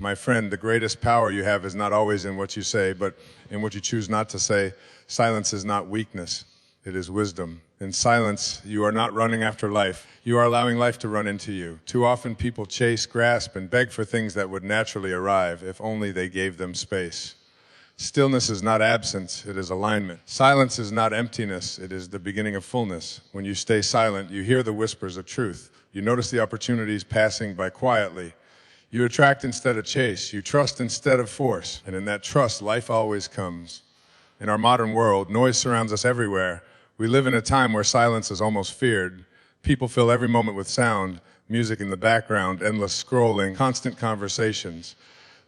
My friend, the greatest power you have is not always in what you say, but in what you choose not to say. Silence is not weakness, it is wisdom. In silence, you are not running after life. You are allowing life to run into you. Too often people chase, grasp, and beg for things that would naturally arrive if only they gave them space. Stillness is not absence, it is alignment. Silence is not emptiness, it is the beginning of fullness. When you stay silent, you hear the whispers of truth. You notice the opportunities passing by quietly. You attract instead of chase. You trust instead of force. And in that trust, life always comes. In our modern world, noise surrounds us everywhere. We live in a time where silence is almost feared. People fill every moment with sound, music in the background, endless scrolling, constant conversations.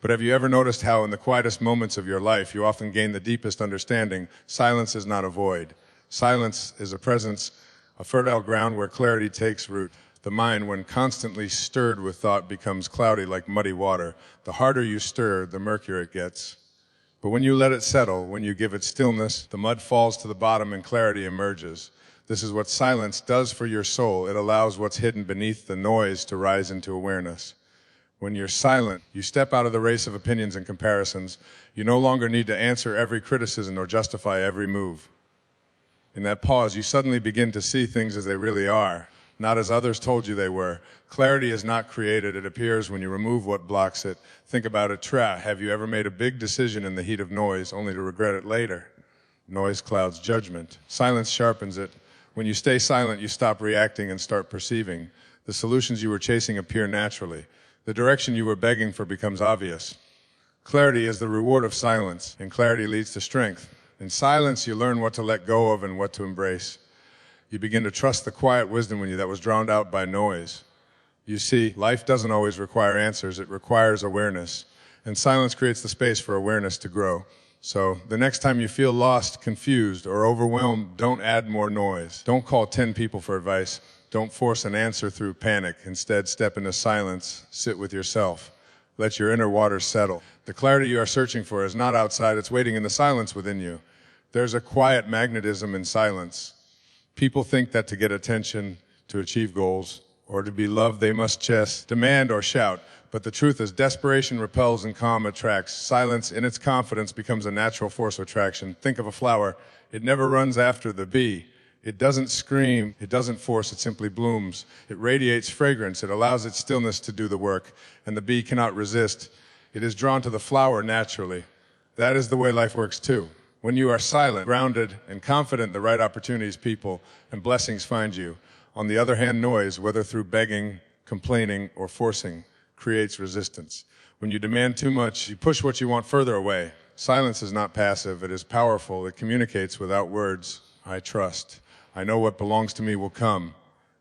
But have you ever noticed how in the quietest moments of your life you often gain the deepest understanding? Silence is not a void. Silence is a presence, a fertile ground where clarity takes root. The mind, when constantly stirred with thought, becomes cloudy like muddy water. The harder you stir, the murkier it gets. But when you let it settle, when you give it stillness, the mud falls to the bottom and clarity emerges. This is what silence does for your soul. It allows what's hidden beneath the noise to rise into awareness. When you're silent, you step out of the race of opinions and comparisons. You no longer need to answer every criticism or justify every move. In that pause, you suddenly begin to see things as they really are, not as others told you they were. Clarity is not created, it appears when you remove what blocks it. Think about it. Have you ever made a big decision in the heat of noise only to regret it later? Noise clouds judgment. Silence sharpens it. When you stay silent, you stop reacting and start perceiving. The solutions you were chasing appear naturally. The direction you were begging for becomes obvious. Clarity is the reward of silence, and clarity leads to strength. In silence, you learn what to let go of and what to embrace. You begin to trust the quiet wisdom in you that was drowned out by noise. You see, life doesn't always require answers, it requires awareness. And silence creates the space for awareness to grow. So, the next time you feel lost, confused, or overwhelmed, don't add more noise. Don't call 10 people for advice. Don't force an answer through panic. Instead, step into silence, sit with yourself. Let your inner waters settle. The clarity you are searching for is not outside, it's waiting in the silence within you. There's a quiet magnetism in silence. People think that to get attention, to achieve goals, or to be loved, they must chase, demand, or shout. But the truth is, desperation repels and calm attracts. Silence, in its confidence, becomes a natural force of attraction. Think of a flower. It never runs after the bee. It doesn't scream, it doesn't force, it simply blooms. It radiates fragrance, it allows its stillness to do the work, and the bee cannot resist. It is drawn to the flower naturally. That is the way life works too. When you are silent, grounded, and confident, the right opportunities, people, and blessings find you. On the other hand, noise, whether through begging, complaining, or forcing, creates resistance. When you demand too much, you push what you want further away. Silence is not passive, it is powerful. It communicates without words. I trust. I know what belongs to me will come.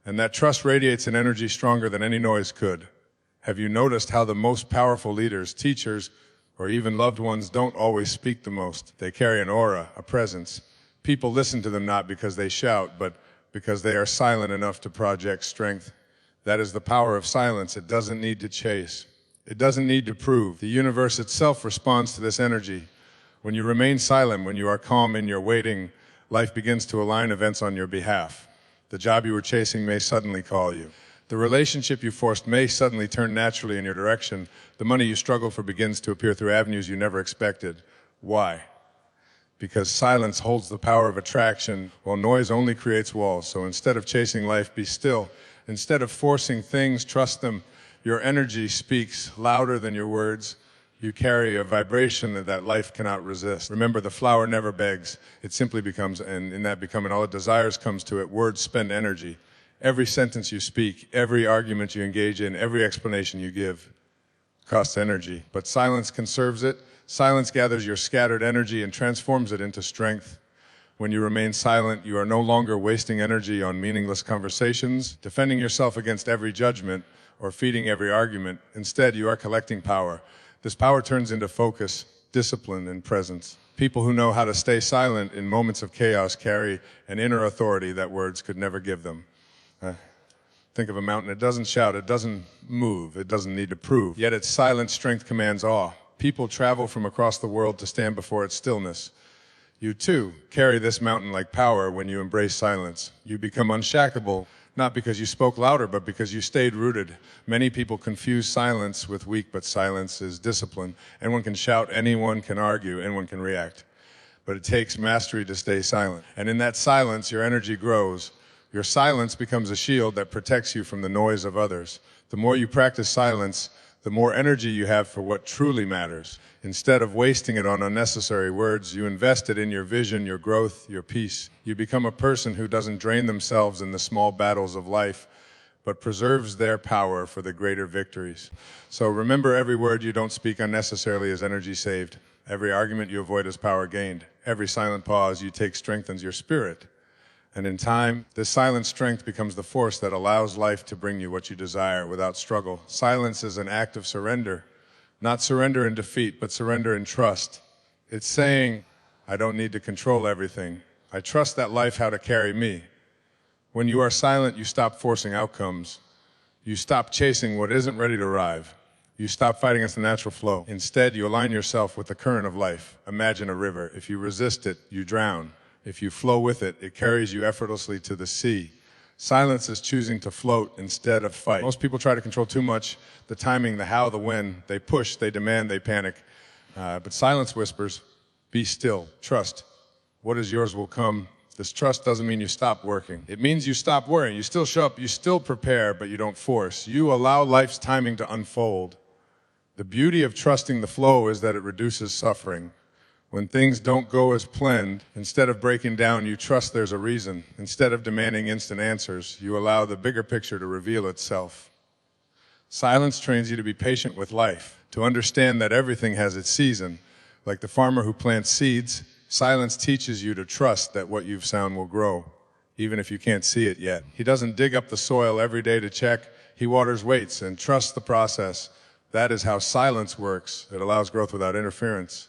And that trust radiates an energy stronger than any noise could. Have you noticed how the most powerful leaders, teachers, or even loved ones don't always speak the most? They carry an aura, a presence. People listen to them not because they shout, but because they are silent enough to project strength. That is the power of silence. It doesn't need to chase. It doesn't need to prove. The universe itself responds to this energy. When you remain silent, when you are calm in your waiting, life begins to align events on your behalf. The job you were chasing may suddenly call you. The relationship you forced may suddenly turn naturally in your direction. The money you struggled for begins to appear through avenues you never expected. Why? Because silence holds the power of attraction, while noise only creates walls. So instead of chasing life, be still. Instead of forcing things, trust them. Your energy speaks louder than your words. You carry a vibration that life cannot resist. Remember, the flower never begs. It simply becomes, and in that becoming, all it desires comes to it. Words spend energy. Every sentence you speak, every argument you engage in, every explanation you give costs energy. But silence conserves it. Silence gathers your scattered energy and transforms it into strength. When you remain silent, you are no longer wasting energy on meaningless conversations, defending yourself against every judgment, or feeding every argument. Instead, you are collecting power. This power turns into focus, discipline, and presence. People who know how to stay silent in moments of chaos carry an inner authority that words could never give them. Think of a mountain. It doesn't shout, it doesn't move, it doesn't need to prove. Yet its silent strength commands awe. People travel from across the world to stand before its stillness. You too carry this mountain-like power when you embrace silence. You become unshackable, Not because you spoke louder, but because you stayed rooted. Many people confuse silence with weak, but silence is discipline. Anyone can shout, anyone can argue, anyone can react. But it takes mastery to stay silent. And in that silence, your energy grows. Your silence becomes a shield that protects you from the noise of others. The more you practice silence, the more energy you have for what truly matters. Instead of wasting it on unnecessary words, you invest it in your vision, your growth, your peace. You become a person who doesn't drain themselves in the small battles of life, but preserves their power for the greater victories. So remember, every word you don't speak unnecessarily is energy saved. Every argument you avoid is power gained. Every silent pause you take strengthens your spirit. And in time, this silent strength becomes the force that allows life to bring you what you desire without struggle. Silence is an act of surrender. Not surrender in defeat, but surrender in trust. It's saying, I don't need to control everything. I trust that life how to carry me. When you are silent, you stop forcing outcomes. You stop chasing what isn't ready to arrive. You stop fighting against the natural flow. Instead, you align yourself with the current of life. Imagine a river. If you resist it, you drown. If you flow with it, it carries you effortlessly to the sea. Silence is choosing to float instead of fight. Most people try to control too much, the timing, the how, the when. They push, they demand, they panic. But silence whispers, be still, trust. What is yours will come. This trust doesn't mean you stop working. It means you stop worrying. You still show up, you still prepare, but you don't force. You allow life's timing to unfold. The beauty of trusting the flow is that it reduces suffering. When things don't go as planned, instead of breaking down, you trust there's a reason. Instead of demanding instant answers, you allow the bigger picture to reveal itself. Silence trains you to be patient with life, to understand that everything has its season. Like the farmer who plants seeds, silence teaches you to trust that what you've sown will grow, even if you can't see it yet. He doesn't dig up the soil every day to check. He waters, waits, and trusts the process. That is how silence works. It allows growth without interference.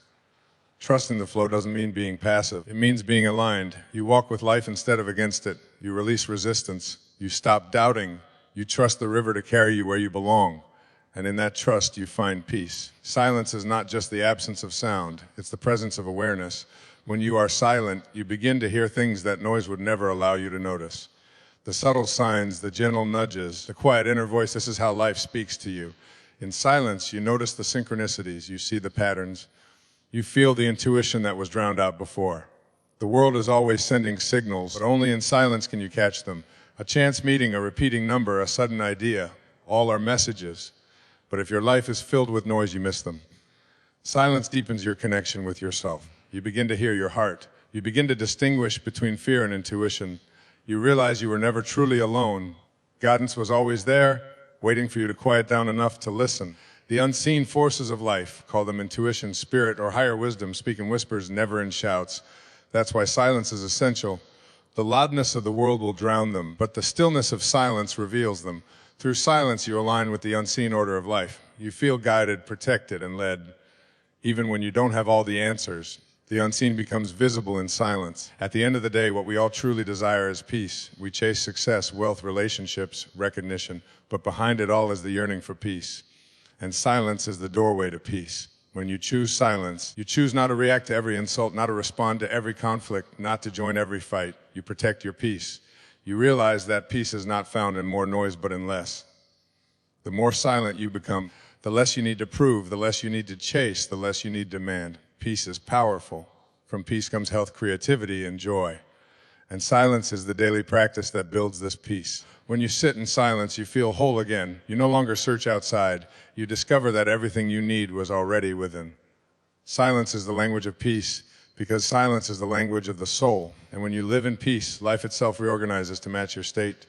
Trusting the flow doesn't mean being passive. It means being aligned. You walk with life instead of against it. You release resistance. You stop doubting. You trust the river to carry you where you belong. And in that trust, you find peace. Silence is not just the absence of sound. It's the presence of awareness. When you are silent, you begin to hear things that noise would never allow you to notice. The subtle signs, the gentle nudges, the quiet inner voice, this is how life speaks to you. In silence, you notice the synchronicities. You see the patterns. You feel the intuition that was drowned out before. The world is always sending signals, but only in silence can you catch them. A chance meeting, a repeating number, a sudden idea, all are messages. But if your life is filled with noise, you miss them. Silence deepens your connection with yourself. You begin to hear your heart. You begin to distinguish between fear and intuition. You realize you were never truly alone. Guidance was always there, waiting for you to quiet down enough to listen. The unseen forces of life, call them intuition, spirit, or higher wisdom, speak in whispers, never in shouts. That's why silence is essential. The loudness of the world will drown them, but the stillness of silence reveals them. Through silence, you align with the unseen order of life. You feel guided, protected, and led. Even when you don't have all the answers, the unseen becomes visible in silence. At the end of the day, what we all truly desire is peace. We chase success, wealth, relationships, recognition, but behind it all is the yearning for peace. And silence is the doorway to peace. When you choose silence, you choose not to react to every insult, not to respond to every conflict, not to join every fight. You protect your peace. You realize that peace is not found in more noise, but in less. The more silent you become, the less you need to prove, the less you need to chase, the less you need to demand. Peace is powerful. From peace comes health, creativity, and joy. And silence is the daily practice that builds this peace. When you sit in silence, you feel whole again. You no longer search outside. You discover that everything you need was already within. Silence is the language of peace, because silence is the language of the soul. And when you live in peace, life itself reorganizes to match your state.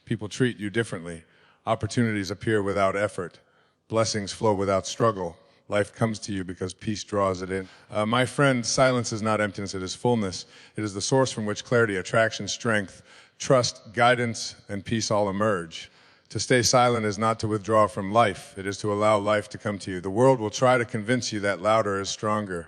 People treat you differently. Opportunities appear without effort. Blessings flow without struggle. Life comes to you because peace draws it in. My friend, silence is not emptiness, it is fullness. It is the source from which clarity, attraction, strength, trust, guidance, and peace all emerge. To stay silent is not to withdraw from life. It is to allow life to come to you. The world will try to convince you that louder is stronger,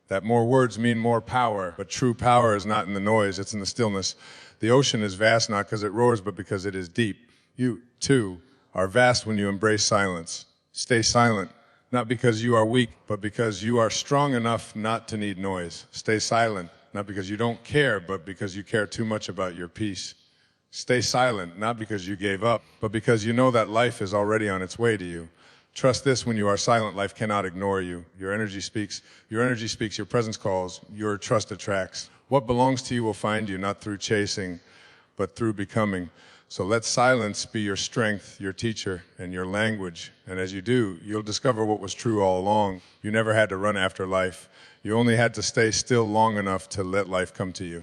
that more words mean more power, but true power is not in the noise, it's in the stillness. The ocean is vast not because it roars, but because it is deep. You, too, are vast when you embrace silence. Stay silent, not because you are weak, but because you are strong enough not to need noise. Stay silent, not because you don't care, but because you care too much about your peace. Stay silent, not because you gave up, but because you know that life is already on its way to you. Trust this: when you are silent, life cannot ignore you. Your energy speaks, your presence calls, your trust attracts. What belongs to you will find you, not through chasing, but through becoming. So let silence be your strength, your teacher, and your language. And as you do, you'll discover what was true all along. You never had to run after life. You only had to stay still long enough to let life come to you.